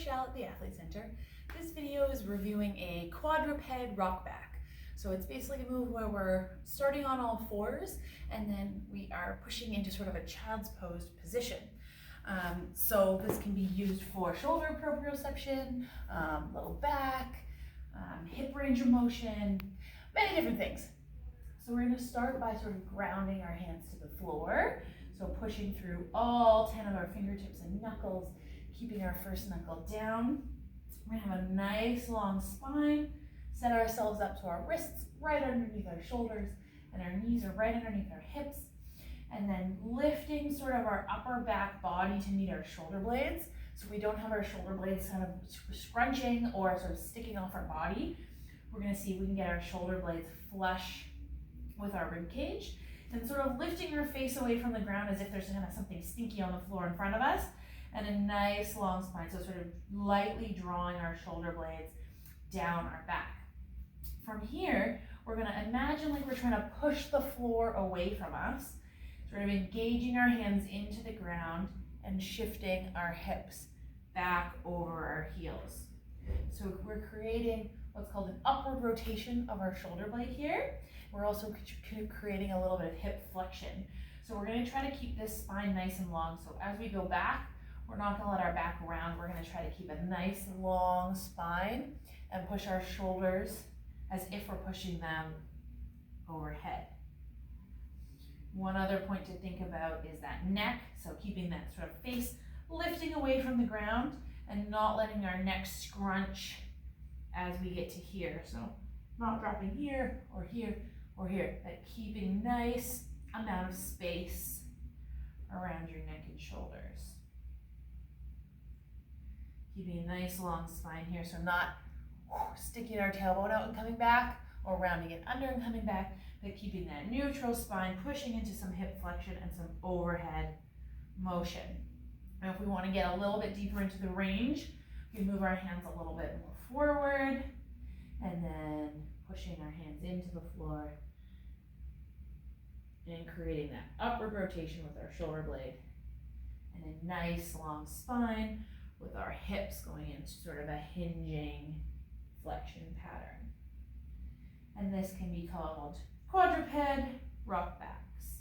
Michelle at the Athlete Center. This video is reviewing a quadruped rock back. So it's basically a move where we're starting on all fours and then we are pushing into sort of a child's pose position. So this can be used for shoulder proprioception, low back, hip range of motion, many different things. So we're going to start by sort of grounding our hands to the floor. So pushing through all 10 of our fingertips and knuckles, keeping our first knuckle down. We're going to have a nice long spine. Set ourselves up so our wrists right underneath our shoulders and our knees are right underneath our hips. And then lifting sort of our upper back body to meet our shoulder blades. So we don't have our shoulder blades kind of scrunching or sort of sticking off our body. We're going to see if we can get our shoulder blades flush with our rib cage. And sort of lifting our face away from the ground as if there's kind of something stinky on the floor in front of us. And a nice long spine. So sort of lightly drawing our shoulder blades down our back. From here, we're going to imagine like we're trying to push the floor away from us. Sort of engaging our hands into the ground and shifting our hips back over our heels. So we're creating what's called an upward rotation of our shoulder blade here. We're also creating a little bit of hip flexion. So we're going to try to keep this spine nice and long. So as we go back, we're not going to let our back round. We're going to try to keep a nice long spine and push our shoulders as if we're pushing them overhead. One other point to think about is that neck. So keeping that sort of face lifting away from the ground and not letting our neck scrunch as we get to here. So not dropping here or here or here, but keeping nice amount of space around your neck and shoulders. Keeping a nice long spine here, so not sticking our tailbone out and coming back or rounding it under and coming back, but keeping that neutral spine, pushing into some hip flexion and some overhead motion. Now if we want to get a little bit deeper into the range, we can move our hands a little bit more forward and then pushing our hands into the floor and creating that upward rotation with our shoulder blade and a nice long spine with our hips going into sort of a hinging flexion pattern. And this can be called quadruped rock backs.